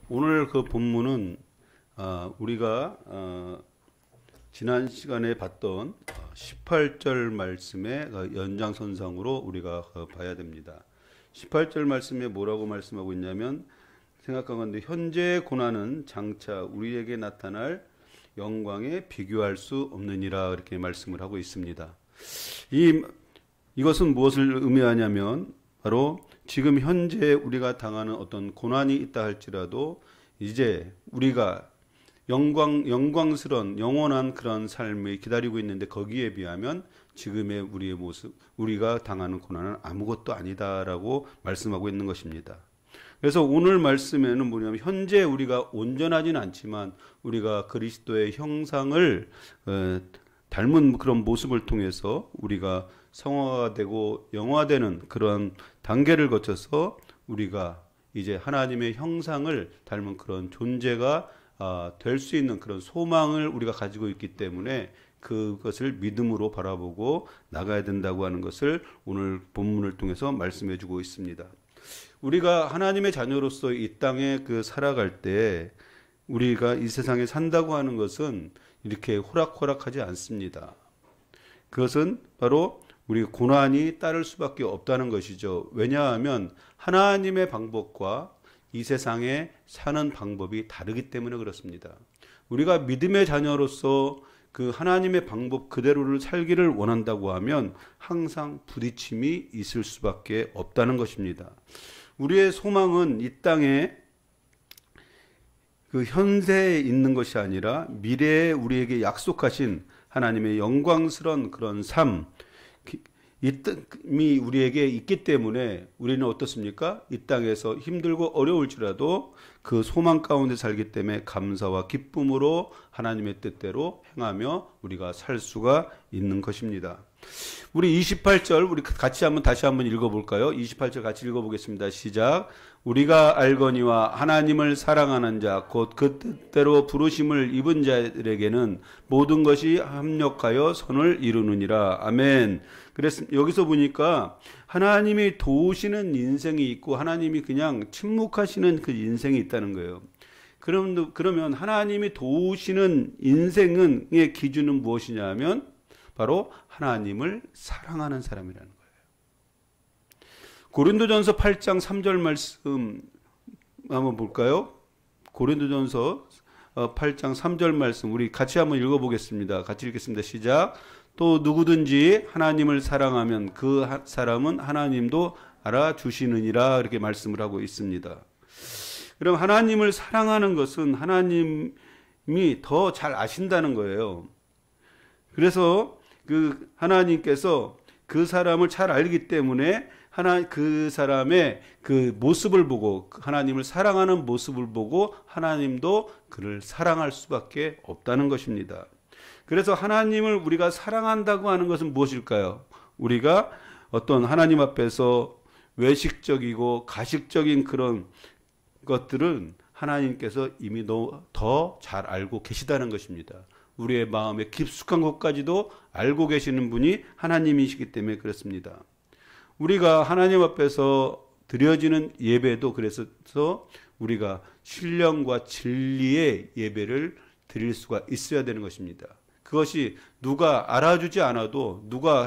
오늘 그 본문은 우리가 지난 시간에 봤던 18절 말씀의 연장선상으로 우리가 봐야 됩니다. 18절 말씀에 뭐라고 말씀하고 있냐면 생각하건대 현재의 고난은 장차 우리에게 나타날 영광에 비교할 수 없느니라 이렇게 말씀을 하고 있습니다. 이것은 무엇을 의미하냐면 바로 지금 현재 우리가 당하는 어떤 고난이 있다 할지라도 이제 우리가 영광스러운 영원한 그런 삶이 기다리고 있는데 거기에 비하면 지금의 우리의 모습, 우리가 당하는 고난은 아무것도 아니다라고 말씀하고 있는 것입니다. 그래서 오늘 말씀에는 뭐냐면 현재 우리가 온전하진 않지만 우리가 그리스도의 형상을 닮은 그런 모습을 통해서 우리가 성화되고 영화되는 그런 단계를 거쳐서 우리가 이제 하나님의 형상을 닮은 그런 존재가 될 수 있는 그런 소망을 우리가 가지고 있기 때문에 그것을 믿음으로 바라보고 나가야 된다고 하는 것을 오늘 본문을 통해서 말씀해 주고 있습니다. 우리가 하나님의 자녀로서 이 땅에 살아갈 때 우리가 이 세상에 산다고 하는 것은 이렇게 호락호락하지 않습니다. 그것은 바로 우리 고난이 따를 수밖에 없다는 것이죠. 왜냐하면 하나님의 방법과 이 세상에 사는 방법이 다르기 때문에 그렇습니다. 우리가 믿음의 자녀로서 그 하나님의 방법 그대로를 살기를 원한다고 하면 항상 부딪힘이 있을 수밖에 없다는 것입니다. 우리의 소망은 이 땅에 그 현세에 있는 것이 아니라 미래에 우리에게 약속하신 하나님의 영광스러운 그런 삶, 이 땅이 우리에게 있기 때문에 우리는 어떻습니까? 이 땅에서 힘들고 어려울지라도 그 소망 가운데 살기 때문에 감사와 기쁨으로 하나님의 뜻대로 행하며 우리가 살 수가 있는 것입니다. 우리 28절 우리 다시 한번 읽어볼까요? 28절 같이 읽어보겠습니다. 시작. 우리가 알거니와 하나님을 사랑하는 자 곧 그 뜻대로 부르심을 입은 자들에게는 모든 것이 합력하여 선을 이루느니라. 아멘. 그래서 여기서 보니까 하나님이 도우시는 인생이 있고 하나님이 그냥 침묵하시는 그 인생이 있다는 거예요. 그러면 하나님이 도우시는 인생의 기준은 무엇이냐 하면 바로 하나님을 사랑하는 사람이라는 거예요. 고린도전서 8장 3절 말씀 한번 볼까요? 고린도전서 8장 3절 말씀 우리 같이 한번 읽어보겠습니다. 같이 읽겠습니다. 시작. 또 누구든지 하나님을 사랑하면 그 사람은 하나님도 알아주시느니라 이렇게 말씀을 하고 있습니다. 그럼 하나님을 사랑하는 것은 하나님이 더 잘 아신다는 거예요. 그래서 그 하나님께서 그 사람을 잘 알기 때문에 그 사람의 그 모습을 보고 하나님을 사랑하는 모습을 보고 하나님도 그를 사랑할 수밖에 없다는 것입니다. 그래서 하나님을 우리가 사랑한다고 하는 것은 무엇일까요? 우리가 어떤 하나님 앞에서 외식적이고 가식적인 그런 것들은 하나님께서 이미 더 잘 알고 계시다는 것입니다. 우리의 마음의 깊숙한 것까지도 알고 계시는 분이 하나님이시기 때문에 그렇습니다. 우리가 하나님 앞에서 드려지는 예배도 그래서 우리가 신령과 진리의 예배를 드릴 수가 있어야 되는 것입니다. 그것이 누가 알아주지 않아도 누가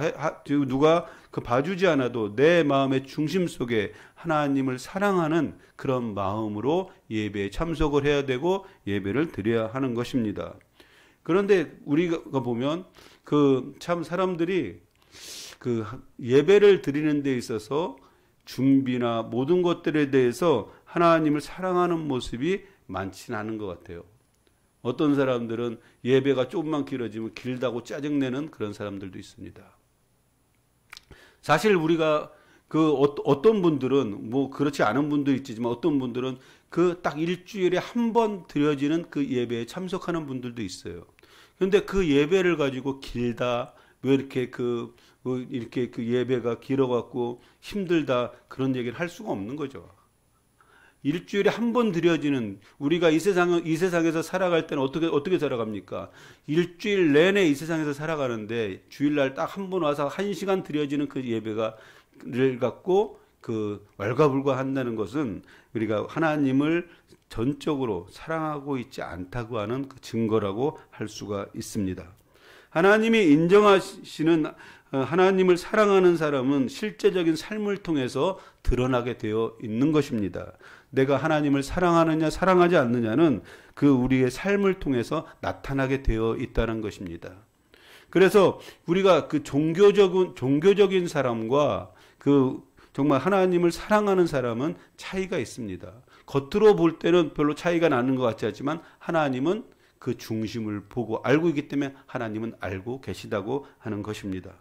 봐주지 않아도 내 마음의 중심 속에 하나님을 사랑하는 그런 마음으로 예배에 참석을 해야 되고 예배를 드려야 하는 것입니다. 그런데 우리가 보면 참 사람들이 예배를 드리는 데 있어서 준비나 모든 것들에 대해서 하나님을 사랑하는 모습이 많지는 않은 것 같아요. 어떤 사람들은 예배가 조금만 길어지면 길다고 짜증내는 그런 사람들도 있습니다. 사실 우리가 어떤 분들은 그렇지 않은 분도 있지만 어떤 분들은 딱 일주일에 한 번 드려지는 그 예배에 참석하는 분들도 있어요. 그런데 그 예배를 가지고 길다, 왜 이렇게 이렇게 예배가 길어갖고 힘들다 그런 얘기를 할 수가 없는 거죠. 일주일에 한 번 드려지는 우리가 이 세상에서 살아갈 때는 어떻게 살아갑니까? 일주일 내내 이 세상에서 살아가는데 주일날 딱 한 번 와서 1시간 드려지는 그 예배를 갖고 왈가불가한다는 것은 우리가 하나님을 전적으로 사랑하고 있지 않다고 하는 그 증거라고 할 수가 있습니다. 하나님이 인정하시는 하나님을 사랑하는 사람은 실제적인 삶을 통해서 드러나게 되어 있는 것입니다. 내가 하나님을 사랑하느냐 사랑하지 않느냐는 그 우리의 삶을 통해서 나타나게 되어 있다는 것입니다. 그래서 우리가 그 종교적인 사람과 그 정말 하나님을 사랑하는 사람은 차이가 있습니다. 겉으로 볼 때는 별로 차이가 나는 것 같지 않지만 하나님은 그 중심을 보고 알고 있기 때문에 하나님은 알고 계시다고 하는 것입니다.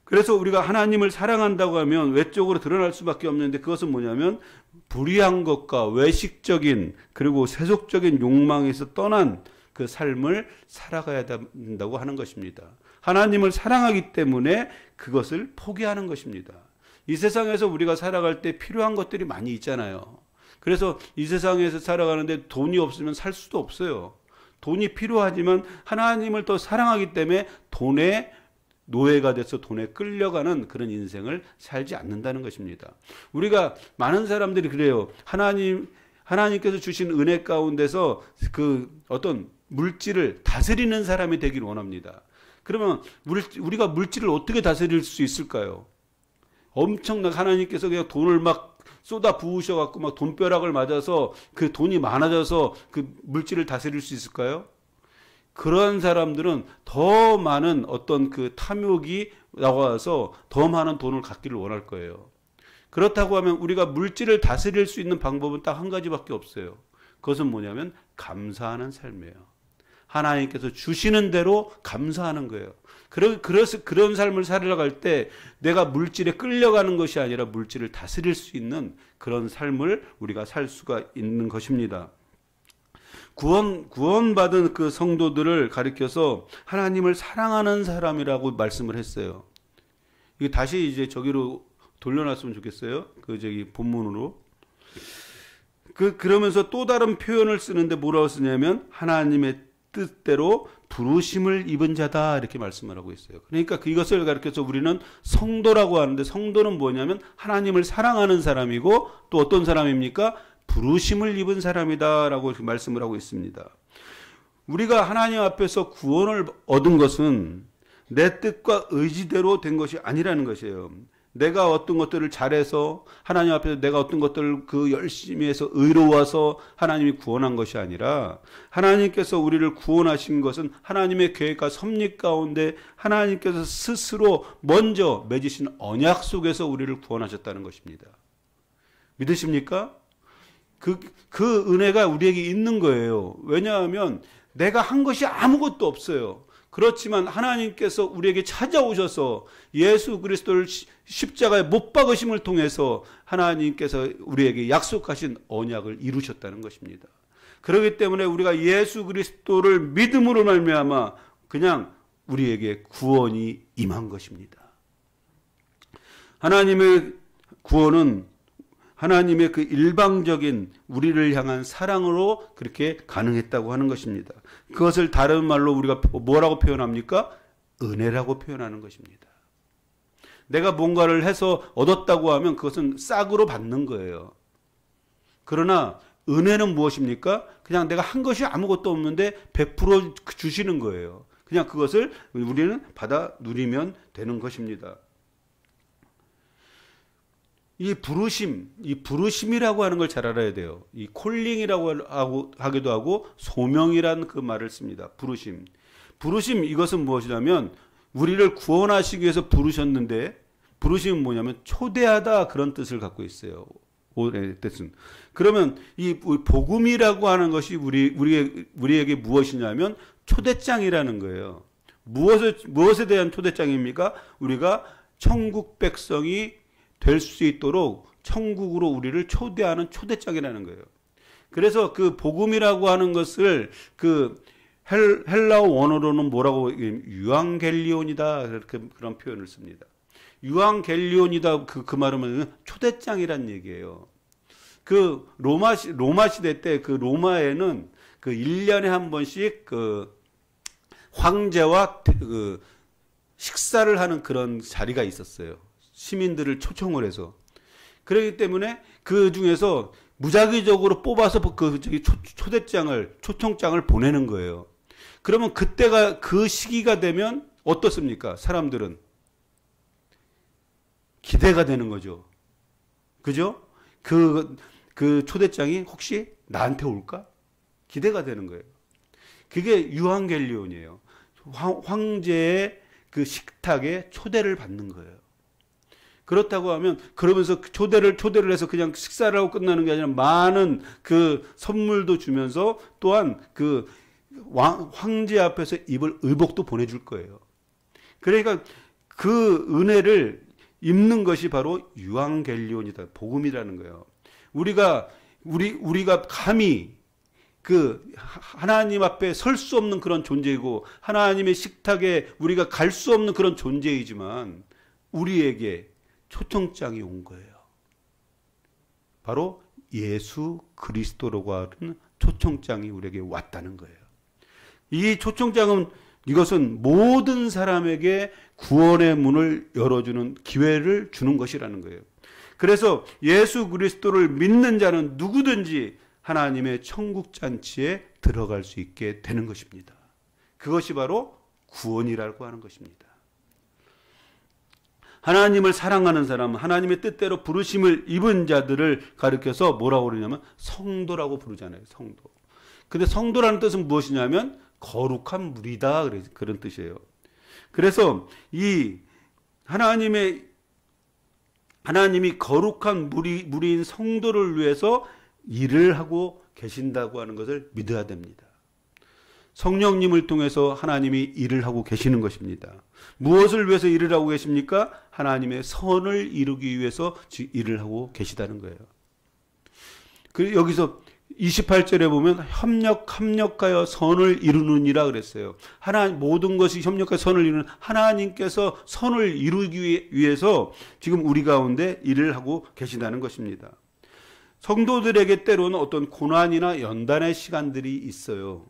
그래서 우리가 하나님을 사랑한다고 하면 외적으로 드러날 수밖에 없는데 그것은 뭐냐면 불의한 것과 외식적인 그리고 세속적인 욕망에서 떠난 그 삶을 살아가야 된다고 하는 것입니다. 하나님을 사랑하기 때문에 그것을 포기하는 것입니다. 이 세상에서 우리가 살아갈 때 필요한 것들이 많이 있잖아요. 그래서 이 세상에서 살아가는데 돈이 없으면 살 수도 없어요. 돈이 필요하지만 하나님을 더 사랑하기 때문에 돈의 노예가 돼서 돈에 끌려가는 그런 인생을 살지 않는다는 것입니다. 우리가 많은 사람들이 그래요. 하나님께서 주신 은혜 가운데서 그 어떤 물질을 다스리는 사람이 되길 원합니다. 그러면 우리가 물질을 어떻게 다스릴 수 있을까요? 엄청나게 하나님께서 그냥 돈을 막 쏟아 부으셔갖고 막 돈벼락을 맞아서 그 돈이 많아져서 그 물질을 다스릴 수 있을까요? 그런 사람들은 더 많은 어떤 그 탐욕이 나와서 더 많은 돈을 갖기를 원할 거예요. 그렇다고 하면 우리가 물질을 다스릴 수 있는 방법은 딱 한 가지밖에 없어요. 그것은 뭐냐면 감사하는 삶이에요. 하나님께서 주시는 대로 감사하는 거예요. 그래서 그런 삶을 살아갈 때 내가 물질에 끌려가는 것이 아니라 물질을 다스릴 수 있는 그런 삶을 우리가 살 수가 있는 것입니다. 구원받은 그 성도들을 가리켜서 하나님을 사랑하는 사람이라고 말씀을 했어요. 이게 다시 이제 저기로 돌려놨으면 좋겠어요. 본문으로. 그러면서 또 다른 표현을 쓰는데 뭐라고 쓰냐면 하나님의 뜻대로 부르심을 입은 자다 이렇게 말씀을 하고 있어요. 그러니까 이것을 가리켜서 우리는 성도라고 하는데 성도는 뭐냐면 하나님을 사랑하는 사람이고 또 어떤 사람입니까? 부르심을 입은 사람이다라고 이렇게 말씀을 하고 있습니다. 우리가 하나님 앞에서 구원을 얻은 것은 내 뜻과 의지대로 된 것이 아니라는 것이에요. 내가 어떤 것들을 잘해서 하나님 앞에서 내가 어떤 것들을 그 열심히 해서 의로워서 하나님이 구원한 것이 아니라 하나님께서 우리를 구원하신 것은 하나님의 계획과 섭리 가운데 하나님께서 스스로 먼저 맺으신 언약 속에서 우리를 구원하셨다는 것입니다. 믿으십니까? 그 은혜가 우리에게 있는 거예요. 왜냐하면 내가 한 것이 아무것도 없어요. 그렇지만 하나님께서 우리에게 찾아오셔서 예수 그리스도를 십자가에 못 박으심을 통해서 하나님께서 우리에게 약속하신 언약을 이루셨다는 것입니다. 그렇기 때문에 우리가 예수 그리스도를 믿음으로 말미암아 그냥 우리에게 구원이 임한 것입니다. 하나님의 구원은 하나님의 그 일방적인 우리를 향한 사랑으로 그렇게 가능했다고 하는 것입니다. 그것을 다른 말로 우리가 뭐라고 표현합니까? 은혜라고 표현하는 것입니다. 내가 뭔가를 해서 얻었다고 하면 그것은 싹으로 받는 거예요. 그러나 은혜는 무엇입니까? 그냥 내가 한 것이 아무것도 없는데 100% 주시는 거예요. 그냥 그것을 우리는 받아 누리면 되는 것입니다. 이 부르심이라고 하는 걸 잘 알아야 돼요. 이 콜링이라고 하기도 하고 소명이라는 그 말을 씁니다. 부르심 이것은 무엇이냐면 우리를 구원하시기 위해서 부르셨는데 부르심은 뭐냐면 초대하다 그런 뜻을 갖고 있어요. 뜻은. 그러면 이 복음이라고 하는 것이 우리에게 무엇이냐면 초대장이라는 거예요. 무엇에 대한 초대장입니까? 우리가 천국 백성이 될 수 있도록 천국으로 우리를 초대하는 초대장이라는 거예요. 그래서 그 복음이라고 하는 것을 그 헬라어 원어로는 뭐라고 유앙겔리온이다 이렇게 그런 표현을 씁니다. 유앙겔리온이다 그 말은 초대장이란 얘기예요. 그 로마 시대 때 그 로마에는 그 1년에 한 번씩 그 황제와 그 식사를 하는 그런 자리가 있었어요. 시민들을 초청을 해서. 그렇기 때문에 그 중에서 무작위적으로 뽑아서 초청장을 보내는 거예요. 그러면 그때가 그 시기가 되면 어떻습니까? 사람들은 기대가 되는 거죠. 그죠? 그 초대장이 혹시 나한테 올까? 기대가 되는 거예요. 그게 유한겔리온이에요. 황제의 그 식탁에 초대를 받는 거예요. 그렇다고 하면 그러면서 초대를 해서 그냥 식사를 하고 끝나는 게 아니라 많은 그 선물도 주면서 또한 그 황제 앞에서 입을 의복도 보내줄 거예요. 그러니까 그 은혜를 입는 것이 바로 유한겔리온이다. 복음이라는 거예요. 우리가 감히 그 하나님 앞에 설 수 없는 그런 존재이고 하나님의 식탁에 우리가 갈 수 없는 그런 존재이지만 우리에게 초청장이 온 거예요. 바로 예수 그리스도라고 하는 초청장이 우리에게 왔다는 거예요. 이 초청장은 이것은 모든 사람에게 구원의 문을 열어주는 기회를 주는 것이라는 거예요. 그래서 예수 그리스도를 믿는 자는 누구든지 하나님의 천국 잔치에 들어갈 수 있게 되는 것입니다. 그것이 바로 구원이라고 하는 것입니다. 하나님을 사랑하는 사람, 하나님의 뜻대로 부르심을 입은 자들을 가리켜서 뭐라고 그러냐면 성도라고 부르잖아요. 성도. 근데 성도라는 뜻은 무엇이냐면 거룩한 무리다, 그런 뜻이에요. 그래서 이 하나님이 거룩한 무리인 성도를 위해서 일을 하고 계신다고 하는 것을 믿어야 됩니다. 성령님을 통해서 하나님이 일을 하고 계시는 것입니다. 무엇을 위해서 일을 하고 계십니까? 하나님의 선을 이루기 위해서 일을 하고 계시다는 거예요. 그리고 여기서 28절에 보면 협력하여 선을 이루느니라 그랬어요. 모든 것이 협력하여 선을 이루는 하나님께서 선을 이루기 위해서 지금 우리 가운데 일을 하고 계신다는 것입니다. 성도들에게 때로는 어떤 고난이나 연단의 시간들이 있어요.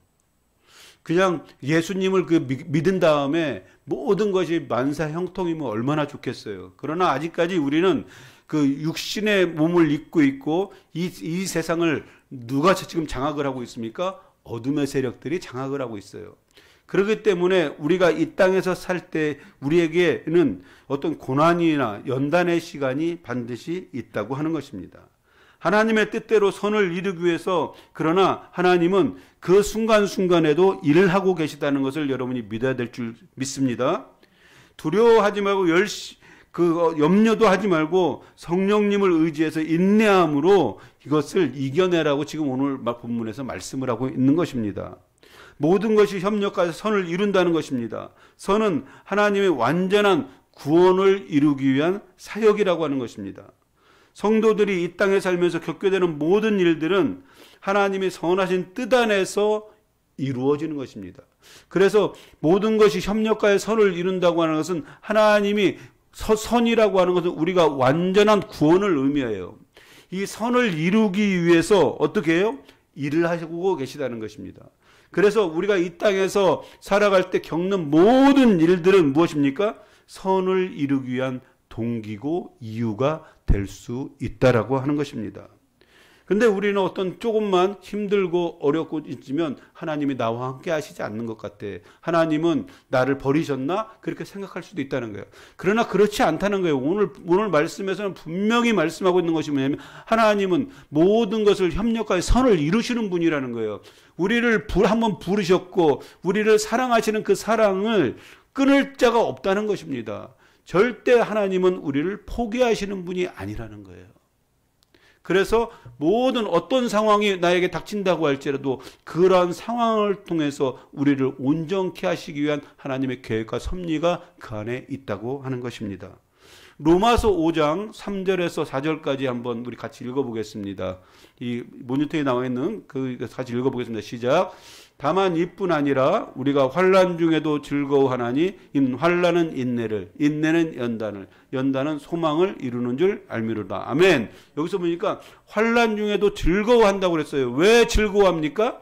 그냥 예수님을 믿은 다음에 모든 것이 만사 형통이면 얼마나 좋겠어요. 그러나 아직까지 우리는 그 육신의 몸을 입고 있고 이 세상을 누가 지금 장악을 하고 있습니까? 어둠의 세력들이 장악을 하고 있어요. 그렇기 때문에 우리가 이 땅에서 살 때 우리에게는 어떤 고난이나 연단의 시간이 반드시 있다고 하는 것입니다. 하나님의 뜻대로 선을 이루기 위해서 그러나 하나님은 그 순간순간에도 일을 하고 계시다는 것을 여러분이 믿어야 될 줄 믿습니다. 두려워하지 말고 염려도 하지 말고 성령님을 의지해서 인내함으로 이것을 이겨내라고 지금 오늘 본문에서 말씀을 하고 있는 것입니다. 모든 것이 협력해서 선을 이룬다는 것입니다. 선은 하나님의 완전한 구원을 이루기 위한 사역이라고 하는 것입니다. 성도들이 이 땅에 살면서 겪게 되는 모든 일들은 하나님의 선하신 뜻 안에서 이루어지는 것입니다. 그래서 모든 것이 협력하여 선을 이룬다고 하는 것은 하나님이 선이라고 하는 것은 우리가 완전한 구원을 의미해요. 이 선을 이루기 위해서 어떻게 해요? 일을 하고 계시다는 것입니다. 그래서 우리가 이 땅에서 살아갈 때 겪는 모든 일들은 무엇입니까? 선을 이루기 위한 동기고 이유가 될 수 있다라고 하는 것입니다. 근데 우리는 어떤 조금만 힘들고 어렵고 있으면 하나님이 나와 함께 하시지 않는 것 같아. 하나님은 나를 버리셨나? 그렇게 생각할 수도 있다는 거예요. 그러나 그렇지 않다는 거예요. 오늘 말씀에서는 분명히 말씀하고 있는 것이 뭐냐면 하나님은 모든 것을 협력하여 선을 이루시는 분이라는 거예요. 우리를 한번 부르셨고 우리를 사랑하시는 그 사랑을 끊을 자가 없다는 것입니다. 절대 하나님은 우리를 포기하시는 분이 아니라는 거예요. 그래서 모든 어떤 상황이 나에게 닥친다고 할지라도 그러한 상황을 통해서 우리를 온전케 하시기 위한 하나님의 계획과 섭리가 그 안에 있다고 하는 것입니다. 로마서 5장 3절에서 4절까지 한번 우리 같이 읽어보겠습니다. 이 모니터에 나와 있는 같이 읽어보겠습니다. 시작. 다만 이뿐 아니라 우리가 환난 중에도 즐거워하나니 환난은 인내를, 인내는 연단을, 연단은 소망을 이루는 줄 알미로다. 아멘. 여기서 보니까 환난 중에도 즐거워한다고 그랬어요. 왜 즐거워합니까?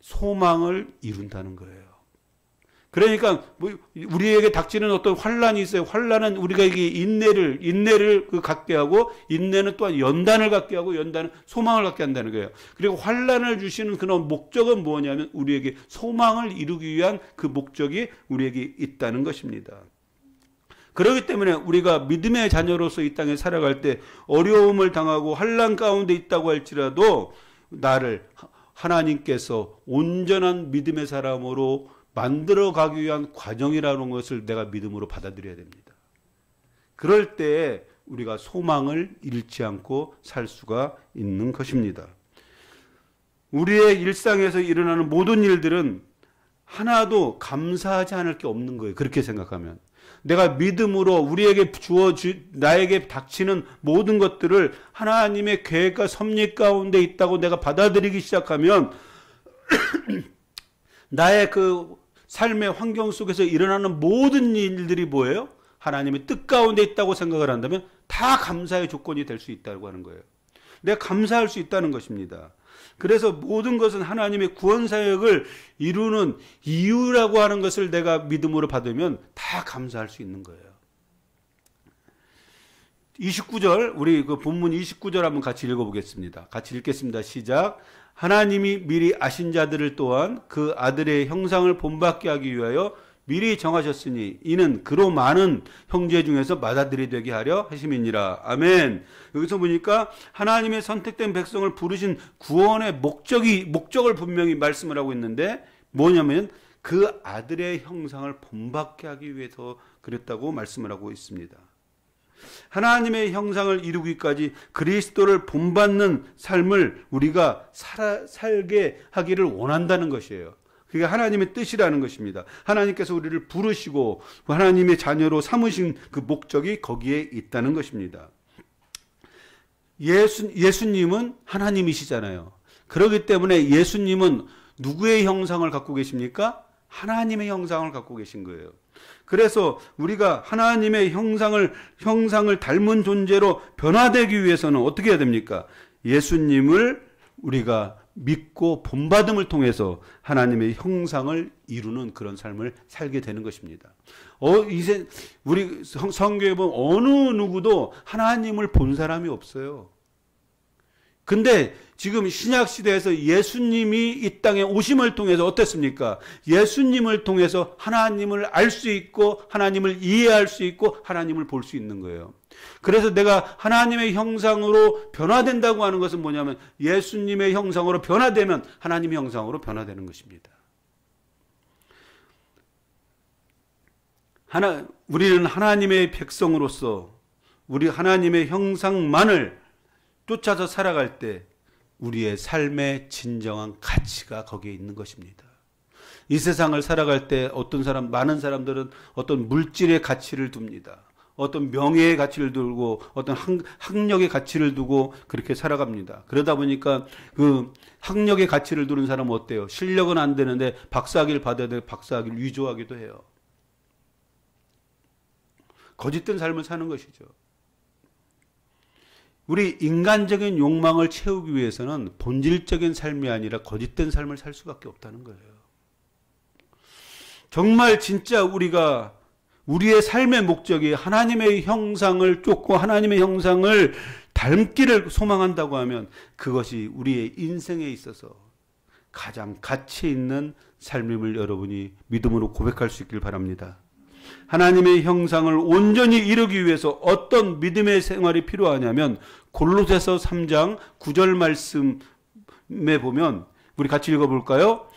소망을 이룬다는 거예요. 그러니까 뭐 우리에게 닥치는 어떤 환란이 있어요. 환란은 우리가 이게 인내를 갖게 하고, 인내는 또한 연단을 갖게 하고, 연단은 소망을 갖게 한다는 거예요. 그리고 환란을 주시는 그런 목적은 뭐냐면 우리에게 소망을 이루기 위한 그 목적이 우리에게 있다는 것입니다. 그렇기 때문에 우리가 믿음의 자녀로서 이 땅에 살아갈 때 어려움을 당하고 환란 가운데 있다고 할지라도 나를 하나님께서 온전한 믿음의 사람으로 만들어가기 위한 과정이라는 것을 내가 믿음으로 받아들여야 됩니다. 그럴 때 우리가 소망을 잃지 않고 살 수가 있는 것입니다. 우리의 일상에서 일어나는 모든 일들은 하나도 감사하지 않을 게 없는 거예요. 그렇게 생각하면. 내가 믿음으로 우리에게 나에게 닥치는 모든 것들을 하나님의 계획과 섭리 가운데 있다고 내가 받아들이기 시작하면 나의 그 삶의 환경 속에서 일어나는 모든 일들이 뭐예요? 하나님의 뜻 가운데 있다고 생각을 한다면 다 감사의 조건이 될 수 있다고 하는 거예요. 내가 감사할 수 있다는 것입니다. 그래서 모든 것은 하나님의 구원 사역을 이루는 이유라고 하는 것을 내가 믿음으로 받으면 다 감사할 수 있는 거예요. 29절, 우리 그 본문 29절 한번 같이 읽어보겠습니다. 같이 읽겠습니다. 시작. 하나님이 미리 아신 자들을 또한 그 아들의 형상을 본받게 하기 위하여 미리 정하셨으니 이는 그로 많은 형제 중에서 맏아들이 되게 하려 하심이니라. 아멘. 여기서 보니까 하나님의 선택된 백성을 부르신 구원의 목적을 분명히 말씀을 하고 있는데 뭐냐면 그 아들의 형상을 본받게 하기 위해서 그랬다고 말씀을 하고 있습니다. 하나님의 형상을 이루기까지 그리스도를 본받는 삶을 우리가 살게 하기를 원한다는 것이에요. 그게 하나님의 뜻이라는 것입니다. 하나님께서 우리를 부르시고 하나님의 자녀로 삼으신 그 목적이 거기에 있다는 것입니다. 예수님은 하나님이시잖아요. 그렇기 때문에 예수님은 누구의 형상을 갖고 계십니까? 하나님의 형상을 갖고 계신 거예요. 그래서 우리가 하나님의 형상을 닮은 존재로 변화되기 위해서는 어떻게 해야 됩니까? 예수님을 우리가 믿고 본받음을 통해서 하나님의 형상을 이루는 그런 삶을 살게 되는 것입니다. 이제 우리 성경에 보면 어느 누구도 하나님을 본 사람이 없어요. 근데 지금 신약 시대에서 예수님이 이 땅에 오심을 통해서 어땠습니까? 예수님을 통해서 하나님을 알 수 있고 하나님을 이해할 수 있고 하나님을 볼 수 있는 거예요. 그래서 내가 하나님의 형상으로 변화된다고 하는 것은 뭐냐면 예수님의 형상으로 변화되면 하나님의 형상으로 변화되는 것입니다. 우리는 하나님의 백성으로서 우리 하나님의 형상만을 쫓아서 살아갈 때 우리의 삶의 진정한 가치가 거기에 있는 것입니다. 이 세상을 살아갈 때 많은 사람들은 어떤 물질의 가치를 둡니다. 어떤 명예의 가치를 두고 어떤 학력의 가치를 두고 그렇게 살아갑니다. 그러다 보니까 그 학력의 가치를 두는 사람은 어때요? 실력은 안 되는데 박사학위를 받아야 돼. 박사학위를 위조하기도 해요. 거짓된 삶을 사는 것이죠. 우리 인간적인 욕망을 채우기 위해서는 본질적인 삶이 아니라 거짓된 삶을 살 수밖에 없다는 거예요. 정말 진짜 우리의 삶의 목적이 하나님의 형상을 쫓고 하나님의 형상을 닮기를 소망한다고 하면 그것이 우리의 인생에 있어서 가장 가치 있는 삶임을 여러분이 믿음으로 고백할 수 있길 바랍니다. 하나님의 형상을 온전히 이루기 위해서 어떤 믿음의 생활이 필요하냐면 골로새서 3장 9절 말씀에 보면 우리 같이 읽어볼까요?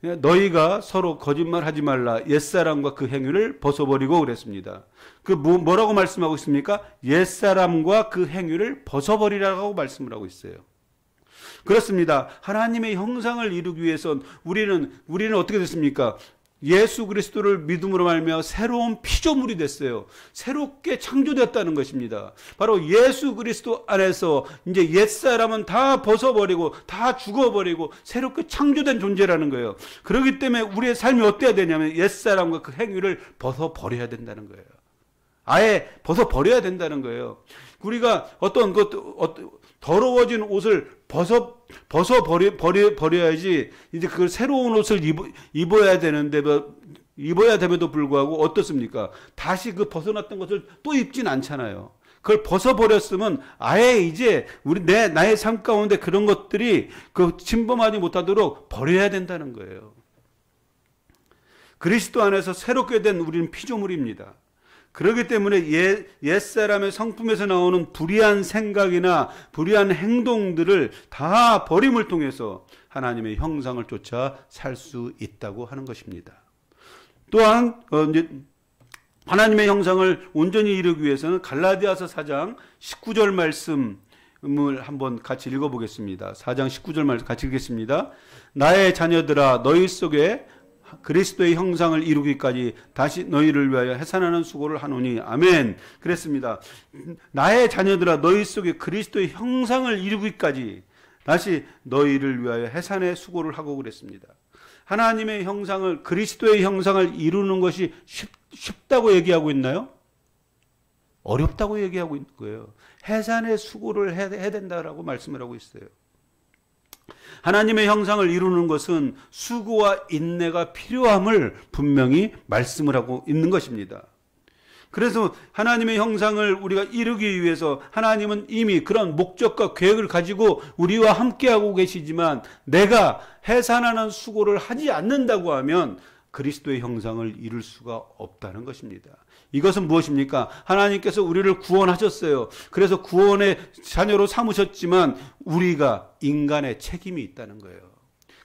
너희가 서로 거짓말하지 말라. 옛사람과 그 행위를 벗어버리고 그랬습니다. 그 뭐라고 말씀하고 있습니까? 옛사람과 그 행위를 벗어버리라고 말씀을 하고 있어요. 그렇습니다. 하나님의 형상을 이루기 위해선 우리는 어떻게 됐습니까? 예수 그리스도를 믿음으로 말미암아 새로운 피조물이 됐어요. 새롭게 창조됐다는 것입니다. 바로 예수 그리스도 안에서 이제 옛사람은 다 벗어버리고 다 죽어버리고 새롭게 창조된 존재라는 거예요. 그렇기 때문에 우리의 삶이 어때야 되냐면 옛사람과 그 행위를 벗어버려야 된다는 거예요. 아예 벗어버려야 된다는 거예요. 우리가 어떤 더러워진 옷을 벗어버려야지 이제 그 새로운 옷을 입어야 되는데 입어야 됨에도 불구하고 어떻습니까? 다시 그 벗어났던 것을 또 입진 않잖아요. 그걸 벗어버렸으면 아예 이제 나의 삶 가운데 그런 것들이 그 침범하지 못하도록 버려야 된다는 거예요. 그리스도 안에서 새롭게 된 우리는 피조물입니다. 그렇기 때문에 옛사람의 성품에서 나오는 불의한 생각이나 불의한 행동들을 다 버림을 통해서 하나님의 형상을 쫓아 살 수 있다고 하는 것입니다. 또한 이제 하나님의 형상을 온전히 이루기 위해서는 갈라디아서 4장 19절 말씀을 한번 같이 읽어보겠습니다. 4장 19절 말씀 같이 읽겠습니다. 나의 자녀들아 너희 속에 그리스도의 형상을 이루기까지 다시 너희를 위하여 해산하는 수고를 하노니 아멘. 그랬습니다. 나의 자녀들아 너희 속에 그리스도의 형상을 이루기까지 다시 너희를 위하여 해산의 수고를 하고 그랬습니다. 하나님의 형상을, 그리스도의 형상을 이루는 것이 쉽다고 얘기하고 있나요? 어렵다고 얘기하고 있는 거예요. 해산의 수고를 해야 된다라고 말씀을 하고 있어요. 하나님의 형상을 이루는 것은 수고와 인내가 필요함을 분명히 말씀을 하고 있는 것입니다. 그래서 하나님의 형상을 우리가 이루기 위해서 하나님은 이미 그런 목적과 계획을 가지고 우리와 함께하고 계시지만 내가 해산하는 수고를 하지 않는다고 하면 그리스도의 형상을 이룰 수가 없다는 것입니다. 이것은 무엇입니까? 하나님께서 우리를 구원하셨어요. 그래서 구원의 자녀로 삼으셨지만 우리가 인간의 책임이 있다는 거예요.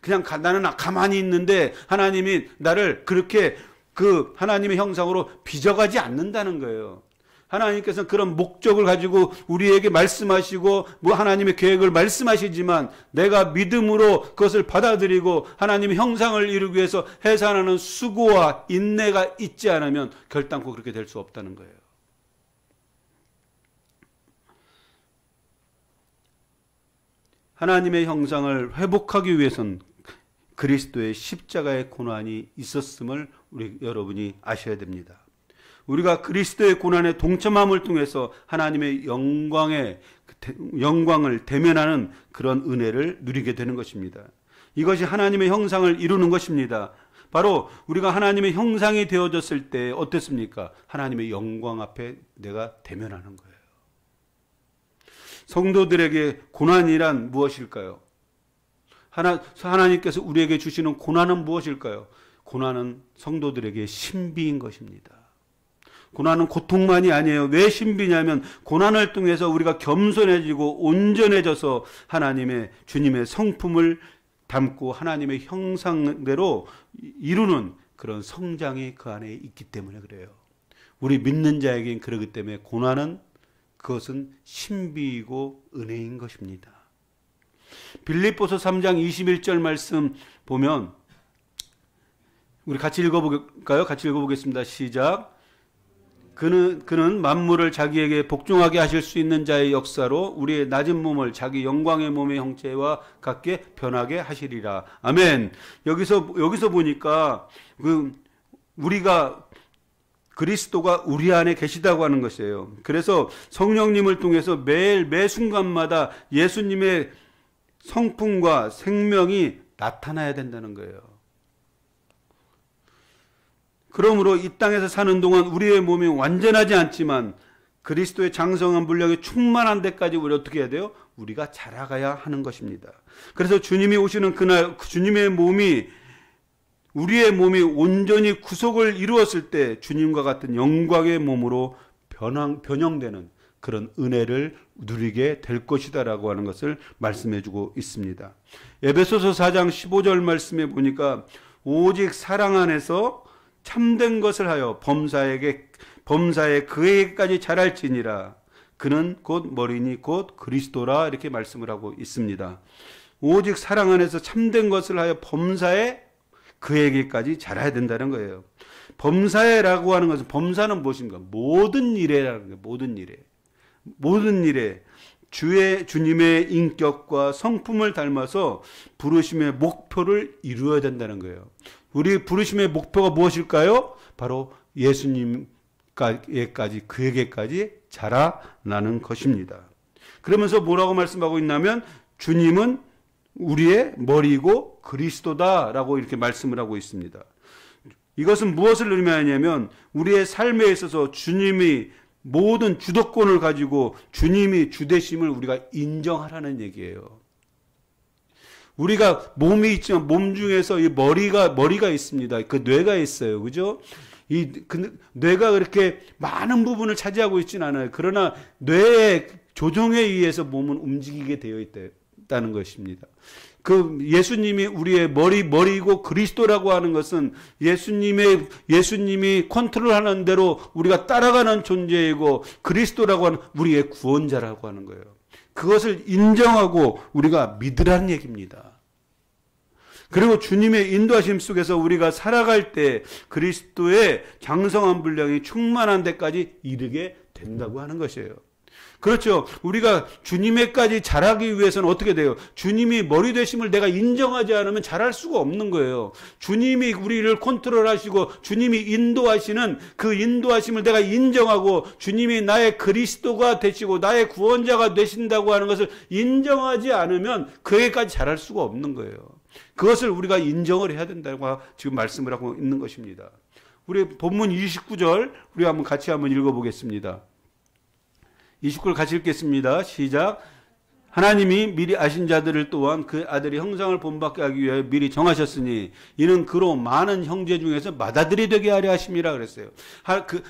그냥 나는 가만히 있는데 하나님이 나를 그렇게 그 하나님의 형상으로 빚어가지 않는다는 거예요. 하나님께서는 그런 목적을 가지고 우리에게 말씀하시고 하나님의 계획을 말씀하시지만 내가 믿음으로 그것을 받아들이고 하나님의 형상을 이루기 위해서 해산하는 수고와 인내가 있지 않으면 결단코 그렇게 될 수 없다는 거예요. 하나님의 형상을 회복하기 위해서는 그리스도의 십자가의 고난이 있었음을 우리 여러분이 아셔야 됩니다. 우리가 그리스도의 고난에 동참함을 통해서 하나님의 영광을 대면하는 그런 은혜를 누리게 되는 것입니다. 이것이 하나님의 형상을 이루는 것입니다. 바로 우리가 하나님의 형상이 되어졌을 때 어땠습니까? 하나님의 영광 앞에 내가 대면하는 거예요. 성도들에게 고난이란 무엇일까요? 하나님께서 우리에게 주시는 고난은 무엇일까요? 고난은 성도들에게 신비인 것입니다. 고난은 고통만이 아니에요. 왜 신비냐면 고난을 통해서 우리가 겸손해지고 온전해져서 하나님의 주님의 성품을 담고 하나님의 형상대로 이루는 그런 성장이 그 안에 있기 때문에 그래요. 우리 믿는 자에겐 그러기 때문에 고난은 그것은 신비이고 은혜인 것입니다. 빌립보서 3장 21절 말씀 보면 우리 같이 읽어볼까요? 같이 읽어보겠습니다. 시작. 그는 만물을 자기에게 복종하게 하실 수 있는 자의 역사로 우리의 낮은 몸을 자기 영광의 몸의 형체와 같게 변하게 하시리라. 아멘. 여기서 보니까 우리가 그리스도가 우리 안에 계시다고 하는 것이에요. 그래서 성령님을 통해서 매일 매 순간마다 예수님의 성품과 생명이 나타나야 된다는 거예요. 그러므로 이 땅에서 사는 동안 우리의 몸이 완전하지 않지만 그리스도의 장성한 분량이 충만한 데까지 우리 어떻게 해야 돼요? 우리가 자라가야 하는 것입니다. 그래서 주님이 오시는 그날 우리의 몸이 온전히 구속을 이루었을 때 주님과 같은 영광의 몸으로 변형되는 그런 은혜를 누리게 될 것이다라고 하는 것을 말씀해 주고 있습니다. 에베소서 4장 15절 말씀에 보니까 오직 사랑 안에서 참된 것을 하여 범사에 그에게까지 자랄지니라. 그는 곧 머리니 곧 그리스도라. 이렇게 말씀을 하고 있습니다. 오직 사랑 안에서 참된 것을 하여 범사에 그에게까지 자라야 된다는 거예요. 범사에라고 하는 것은 범사는 무엇인가? 모든 일에라는 거예요. 모든 일에 주님의 인격과 성품을 닮아서 부르심의 목표를 이루어야 된다는 거예요. 우리 부르심의 목표가 무엇일까요? 바로 예수님에게까지 그에게까지 자라나는 것입니다. 그러면서 뭐라고 말씀하고 있냐면 주님은 우리의 머리이고 그리스도다라고 이렇게 말씀을 하고 있습니다. 이것은 무엇을 의미하냐면 우리의 삶에 있어서 주님이 모든 주도권을 가지고 주님이 주되심을 우리가 인정하라는 얘기예요. 우리가 몸이 있지만 몸 중에서 이 머리가 있습니다. 그 뇌가 있어요. 그죠? 그 뇌가 그렇게 많은 부분을 차지하고 있지는 않아요. 그러나 뇌의 조종에 의해서 몸은 움직이게 되어 있다는 것입니다. 그 예수님이 우리의 머리이고 그리스도라고 하는 것은 예수님이 컨트롤하는 대로 우리가 따라가는 존재이고 그리스도라고 하는 우리의 구원자라고 하는 거예요. 그것을 인정하고 우리가 믿으라는 얘기입니다. 그리고 주님의 인도하심 속에서 우리가 살아갈 때 그리스도의 장성한 분량이 충만한 데까지 이르게 된다고 하는 것이에요. 그렇죠. 우리가 주님에까지 자라기 위해서는 어떻게 돼요? 주님이 머리 되심을 내가 인정하지 않으면 자랄 수가 없는 거예요. 주님이 우리를 컨트롤하시고 주님이 인도하시는 그 인도하심을 내가 인정하고 주님이 나의 그리스도가 되시고 나의 구원자가 되신다고 하는 것을 인정하지 않으면 그에까지 자랄 수가 없는 거예요. 그것을 우리가 인정을 해야 된다고 지금 말씀을 하고 있는 것입니다. 우리 본문 29절 우리 같이 한번 읽어보겠습니다. 29절 같이 읽겠습니다. 시작. 하나님이 미리 아신 자들을 또한 그 아들의 형상을 본받게 하기 위하여 미리 정하셨으니 이는 그로 많은 형제 중에서 맏아들이 되게 하려 하심이라 그랬어요.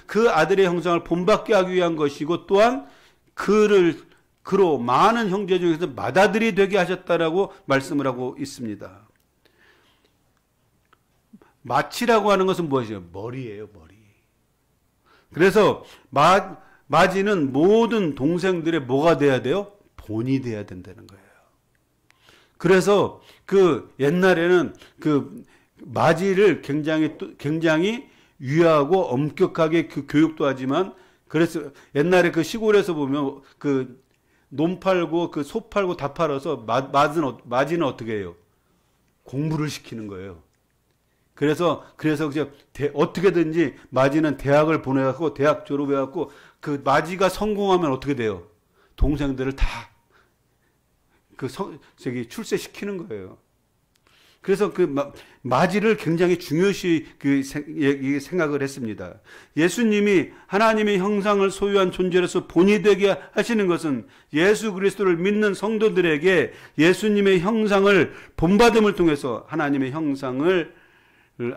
그 아들의 형상을 본받게 하기 위한 것이고 또한 그로 많은 형제 중에서 맏아들이 되게 하셨다라고 말씀을 하고 있습니다. 맏이라고 하는 것은 무엇이에요? 머리예요, 머리. 그래서 맏이는 모든 동생들의 뭐가 돼야 돼요? 본이 돼야 된다는 거예요. 그래서 그 옛날에는 그 맏이를 굉장히 유하고 엄격하게 그 교육도 하지만 그래서 옛날에 그 시골에서 보면 그 논 팔고 그 소 팔고 다 팔아서 맏이는 어떻게 해요? 공부를 시키는 거예요. 그래서 이제 어떻게든지 맏이는 대학을 보내갖고 대학 졸업해갖고 그 맏이가 성공하면 어떻게 돼요? 동생들을 다 출세시키는 거예요. 그래서 그 맏이를 굉장히 중요시 생각을 했습니다. 예수님이 하나님의 형상을 소유한 존재로서 본이 되게 하시는 것은 예수 그리스도를 믿는 성도들에게 예수님의 형상을 본받음을 통해서 하나님의 형상을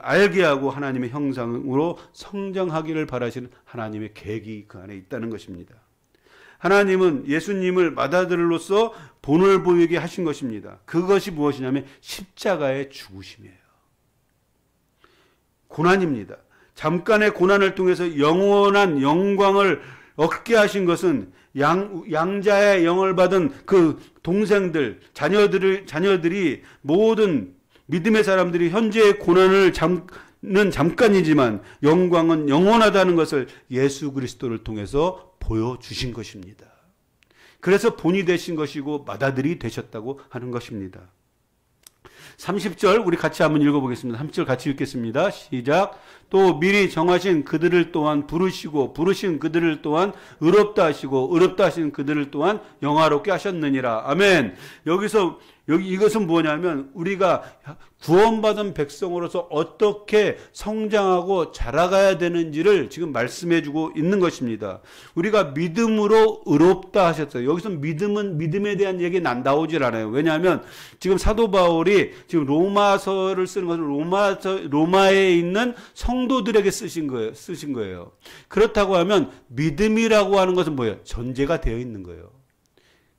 알게 하고 하나님의 형상으로 성장하기를 바라시는 하나님의 계획이 그 안에 있다는 것입니다. 하나님은 예수님을 맏아들로서 본을 보이게 하신 것입니다. 그것이 무엇이냐면 십자가의 죽으심이에요. 고난입니다. 잠깐의 고난을 통해서 영원한 영광을 얻게 하신 것은 양자의 영을 받은 그 동생들, 자녀들이 모든 믿음의 사람들이 현재의 고난을 잠깐이지만 영광은 영원하다는 것을 예수 그리스도를 통해서 보여주신 것입니다. 그래서 본이 되신 것이고 맏아들이 되셨다고 하는 것입니다. 30절 우리 같이 한번 읽어보겠습니다. 30절 같이 읽겠습니다. 시작. 또 미리 정하신 그들을 또한 부르시고 부르신 그들을 또한 의롭다 하시고 의롭다 하신 그들을 또한 영화롭게 하셨느니라. 아멘. 이것은 뭐냐면 우리가 구원받은 백성으로서 어떻게 성장하고 자라가야 되는지를 지금 말씀해주고 있는 것입니다. 우리가 믿음으로 의롭다 하셨어요. 여기서 믿음에 대한 얘기 나오질 않아요. 왜냐하면 지금 사도 바울이 지금 로마서를 쓰는 것은 로마에 있는 성도들에게 쓰신 거예요. 그렇다고 하면 믿음이라고 하는 것은 뭐예요? 전제가 되어 있는 거예요.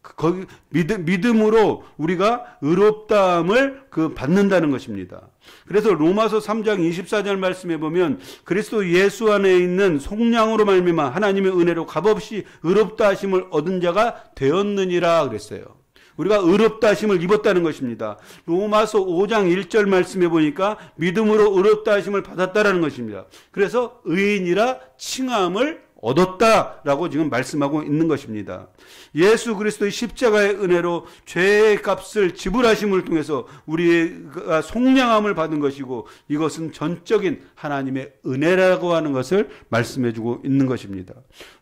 거기 믿음으로 우리가 의롭다함을 받는다는 것입니다. 그래서 로마서 3장 24절 말씀해 보면 그리스도 예수 안에 있는 속량으로 말미암아 하나님의 은혜로 값없이 의롭다 하심을 얻은 자가 되었느니라 그랬어요. 우리가 의롭다 하심을 입었다는 것입니다. 로마서 5장 1절 말씀해 보니까 믿음으로 의롭다 하심을 받았다라는 것입니다. 그래서 의인이라 칭함을 얻었다라고 지금 말씀하고 있는 것입니다. 예수 그리스도의 십자가의 은혜로 죄의 값을 지불하심을 통해서 우리가 속량함을 받은 것이고, 이것은 전적인 하나님의 은혜라고 하는 것을 말씀해 주고 있는 것입니다.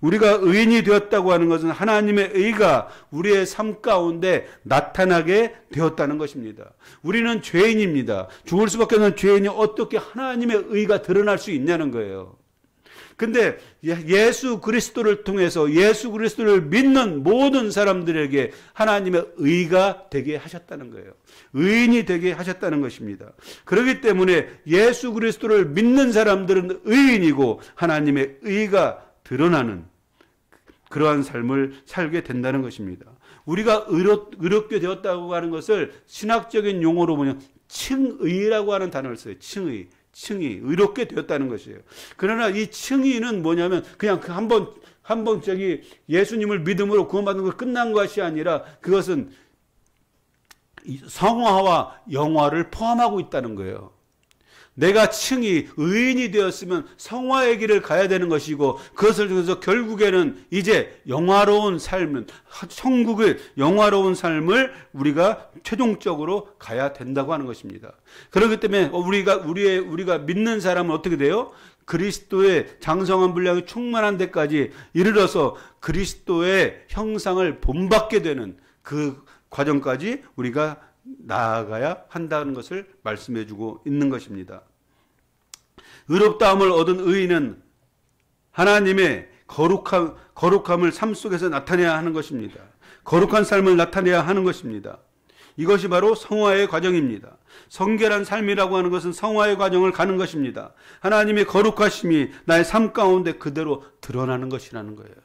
우리가 의인이 되었다고 하는 것은 하나님의 의가 우리의 삶 가운데 나타나게 되었다는 것입니다. 우리는 죄인입니다. 죽을 수밖에 없는 죄인이 어떻게 하나님의 의가 드러날 수 있냐는 거예요. 근데 예수 그리스도를 통해서 예수 그리스도를 믿는 모든 사람들에게 하나님의 의가 되게 하셨다는 거예요. 의인이 되게 하셨다는 것입니다. 그렇기 때문에 예수 그리스도를 믿는 사람들은 의인이고 하나님의 의가 드러나는 그러한 삶을 살게 된다는 것입니다. 우리가 의롭게 되었다고 하는 것을 신학적인 용어로 보면 칭의라고 하는 단어를 써요. 칭의. 의롭게 되었다는 것이에요. 그러나 이 칭의는 뭐냐면 그냥 한번 예수님을 믿음으로 구원받는 것 끝난 것이 아니라 그것은 성화와 영화를 포함하고 있다는 거예요. 내가 칭의 의인이 되었으면 성화의 길을 가야 되는 것이고, 그것을 통해서 결국에는 이제 영화로운 삶은, 천국의 영화로운 삶을 우리가 최종적으로 가야 된다고 하는 것입니다. 그렇기 때문에 우리가 믿는 사람은 어떻게 돼요? 그리스도의 장성한 분량이 충만한 데까지 이르러서 그리스도의 형상을 본받게 되는 그 과정까지 우리가 나아가야 한다는 것을 말씀해 주고 있는 것입니다. 의롭다함을 얻은 의인은 하나님의 거룩함을 삶 속에서 나타내야 하는 것입니다. 거룩한 삶을 나타내야 하는 것입니다. 이것이 바로 성화의 과정입니다. 성결한 삶이라고 하는 것은 성화의 과정을 가는 것입니다. 하나님의 거룩하심이 나의 삶 가운데 그대로 드러나는 것이라는 거예요.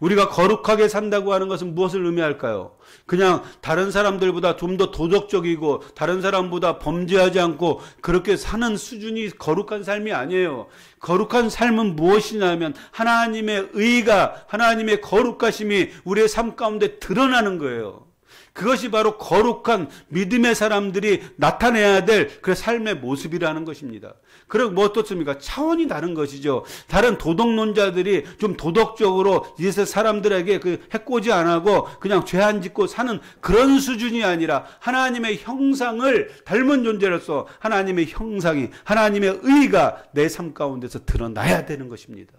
우리가 거룩하게 산다고 하는 것은 무엇을 의미할까요? 그냥 다른 사람들보다 좀 더 도덕적이고 다른 사람보다 범죄하지 않고 그렇게 사는 수준이 거룩한 삶이 아니에요. 거룩한 삶은 무엇이냐면 하나님의 의가, 하나님의 거룩하심이 우리의 삶 가운데 드러나는 거예요. 그것이 바로 거룩한 믿음의 사람들이 나타내야 될 그 삶의 모습이라는 것입니다. 그럼 뭐 어떻습니까? 차원이 다른 것이죠. 다른 도덕론자들이 좀 도덕적으로 이제 사람들에게 그 해코지 안 하고 그냥 죄 안 짓고 사는 그런 수준이 아니라 하나님의 형상을 닮은 존재로서 하나님의 형상이, 하나님의 의가 내 삶 가운데서 드러나야 되는 것입니다.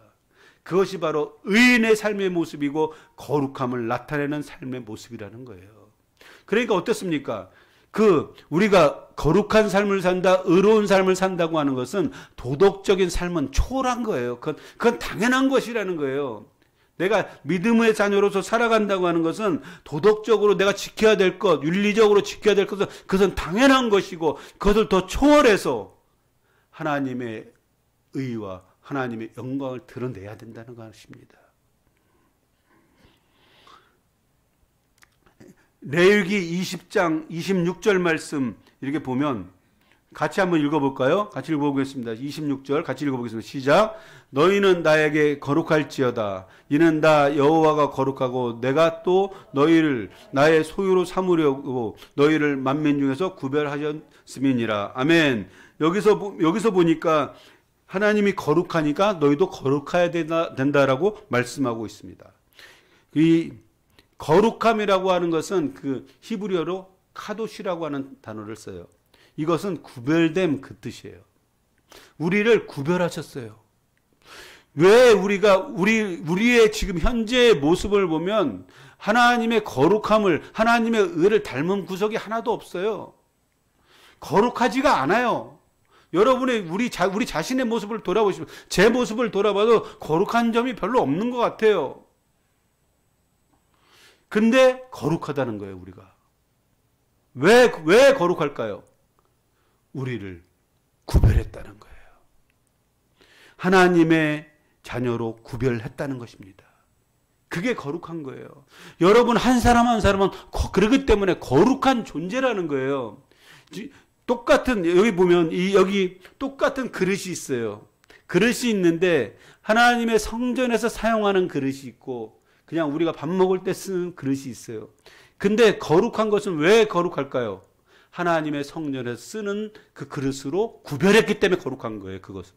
그것이 바로 의인의 삶의 모습이고 거룩함을 나타내는 삶의 모습이라는 거예요. 그러니까 어떻습니까? 우리가 거룩한 삶을 산다, 의로운 삶을 산다고 하는 것은 도덕적인 삶은 초월한 거예요. 그건 당연한 것이라는 거예요. 내가 믿음의 자녀로서 살아간다고 하는 것은 도덕적으로 내가 지켜야 될 것, 윤리적으로 지켜야 될 것은 그것은 당연한 것이고, 그것을 더 초월해서 하나님의 의와 하나님의 영광을 드러내야 된다는 것입니다. 레위기 20장 26절 말씀 이렇게 보면 같이 한번 읽어볼까요? 같이 읽어보겠습니다. 26절 같이 읽어보겠습니다. 시작. 너희는 나에게 거룩할지어다. 이는 나 여호와가 거룩하고 내가 또 너희를 나의 소유로 삼으려고 너희를 만민 중에서 구별하셨음이니라. 아멘. 여기서 보니까 하나님이 거룩하니까 너희도 거룩해야 된다라고 말씀하고 있습니다. 이 거룩함이라고 하는 것은 그 히브리어로 카도시라고 하는 단어를 써요. 이것은 구별됨 그 뜻이에요. 우리를 구별하셨어요. 왜 우리의 지금 현재의 모습을 보면 하나님의 거룩함을, 하나님의 의를 닮은 구석이 하나도 없어요. 거룩하지가 않아요. 여러분의 우리 자신의 모습을 돌아보시면, 제 모습을 돌아봐도 거룩한 점이 별로 없는 것 같아요. 근데 거룩하다는 거예요, 우리가. 왜 거룩할까요? 우리를 구별했다는 거예요. 하나님의 자녀로 구별했다는 것입니다. 그게 거룩한 거예요. 여러분 한 사람 한 사람은 그렇기 때문에 거룩한 존재라는 거예요. 여기 보면 여기 똑같은 그릇이 있어요. 그릇이 있는데 하나님의 성전에서 사용하는 그릇이 있고 그냥 우리가 밥 먹을 때 쓰는 그릇이 있어요. 근데 거룩한 것은 왜 거룩할까요? 하나님의 성전에서 쓰는 그 그릇으로 구별했기 때문에 거룩한 거예요, 그것은.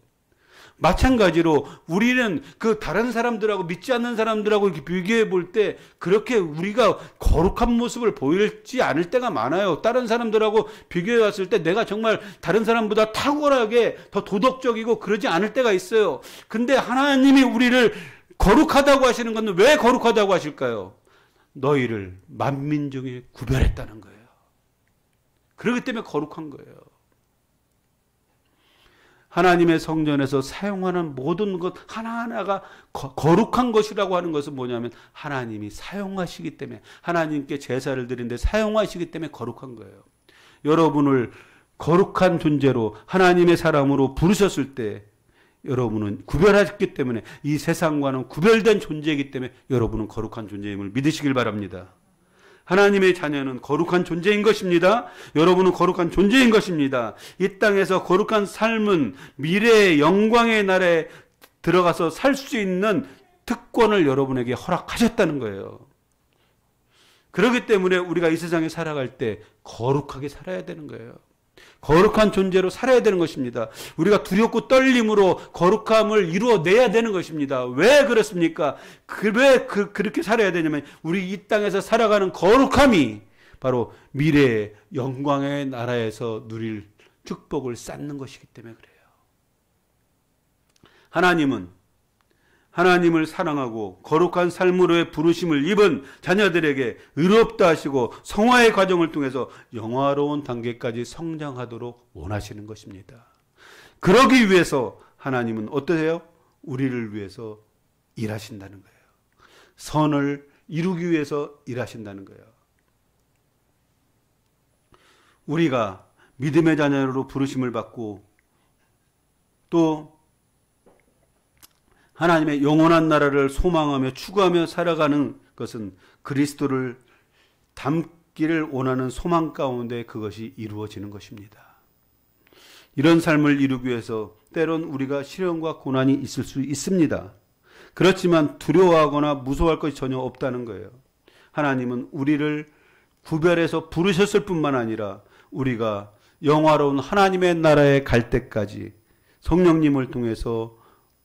마찬가지로 우리는 그 다른 사람들하고 믿지 않는 사람들하고 이렇게 비교해 볼 때 그렇게 우리가 거룩한 모습을 보이지 않을 때가 많아요. 다른 사람들하고 비교해 봤을 때 내가 정말 다른 사람보다 탁월하게 더 도덕적이고 그러지 않을 때가 있어요. 근데 하나님이 우리를 거룩하다고 하시는 건 왜 거룩하다고 하실까요? 너희를 만민 중에 구별했다는 거예요. 그렇기 때문에 거룩한 거예요. 하나님의 성전에서 사용하는 모든 것 하나하나가 거룩한 것이라고 하는 것은 뭐냐면 하나님이 사용하시기 때문에, 하나님께 제사를 드리는데 사용하시기 때문에 거룩한 거예요. 여러분을 거룩한 존재로 하나님의 사람으로 부르셨을 때 여러분은 구별하셨기 때문에, 이 세상과는 구별된 존재이기 때문에 여러분은 거룩한 존재임을 믿으시길 바랍니다. 하나님의 자녀는 거룩한 존재인 것입니다. 여러분은 거룩한 존재인 것입니다. 이 땅에서 거룩한 삶은 미래의 영광의 날에 들어가서 살 수 있는 특권을 여러분에게 허락하셨다는 거예요. 그렇기 때문에 우리가 이 세상에 살아갈 때 거룩하게 살아야 되는 거예요. 거룩한 존재로 살아야 되는 것입니다. 우리가 두렵고 떨림으로 거룩함을 이루어내야 되는 것입니다. 왜 그렇습니까? 왜 그렇게 살아야 되냐면 우리 이 땅에서 살아가는 거룩함이 바로 미래의 영광의 나라에서 누릴 축복을 쌓는 것이기 때문에 그래요. 하나님을 사랑하고 거룩한 삶으로의 부르심을 입은 자녀들에게 의롭다 하시고 성화의 과정을 통해서 영화로운 단계까지 성장하도록 원하시는 것입니다. 그러기 위해서 하나님은 어떠세요? 우리를 위해서 일하신다는 거예요. 선을 이루기 위해서 일하신다는 거예요. 우리가 믿음의 자녀로 부르심을 받고 또 하나님의 영원한 나라를 소망하며 추구하며 살아가는 것은 그리스도를 닮기를 원하는 소망 가운데 그것이 이루어지는 것입니다. 이런 삶을 이루기 위해서 때론 우리가 시련과 고난이 있을 수 있습니다. 그렇지만 두려워하거나 무서워할 것이 전혀 없다는 거예요. 하나님은 우리를 구별해서 부르셨을 뿐만 아니라 우리가 영화로운 하나님의 나라에 갈 때까지 성령님을 통해서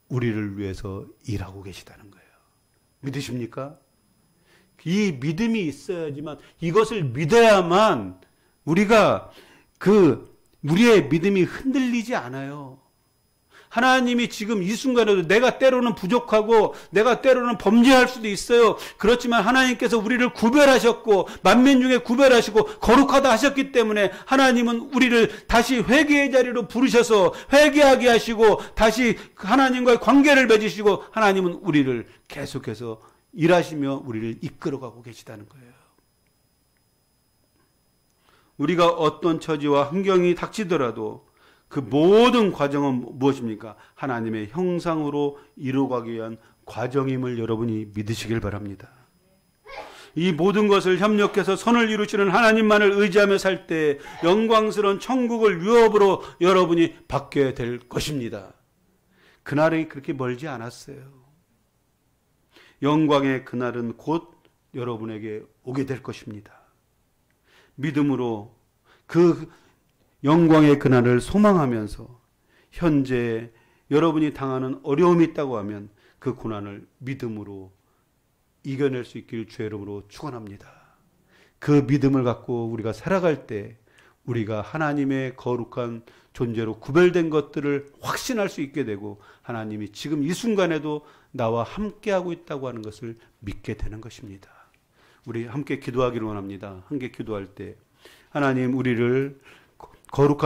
우리를 위해서 일하고 계시다는 거예요. 믿으십니까? 이 믿음이 있어야지만, 이것을 믿어야만 우리가 우리의 믿음이 흔들리지 않아요. 하나님이 지금 이 순간에도 내가 때로는 부족하고 내가 때로는 범죄할 수도 있어요. 그렇지만 하나님께서 우리를 구별하셨고 만민 중에 구별하시고 거룩하다 하셨기 때문에 하나님은 우리를 다시 회개의 자리로 부르셔서 회개하게 하시고 다시 하나님과의 관계를 맺으시고 하나님은 우리를 계속해서 일하시며 우리를 이끌어가고 계시다는 거예요. 우리가 어떤 처지와 환경이 닥치더라도 그 모든 과정은 무엇입니까? 하나님의 형상으로 이루어가기 위한 과정임을 여러분이 믿으시길 바랍니다. 이 모든 것을 협력해서 선을 이루시는 하나님만을 의지하며 살 때 영광스러운 천국을 유업으로 여러분이 받게 될 것입니다. 그날이 그렇게 멀지 않았어요. 영광의 그날은 곧 여러분에게 오게 될 것입니다. 믿음으로 그 영광의 그날을 소망하면서 현재 여러분이 당하는 어려움이 있다고 하면 그 고난을 믿음으로 이겨낼 수 있기를 주의 이름으로 축원합니다. 그 믿음을 갖고 우리가 살아갈 때 우리가 하나님의 거룩한 존재로 구별된 것들을 확신할 수 있게 되고 하나님이 지금 이 순간에도 나와 함께하고 있다고 하는 것을 믿게 되는 것입니다. 우리 함께 기도하기를 원합니다. 함께 기도할 때 하나님, 우리를 거룩한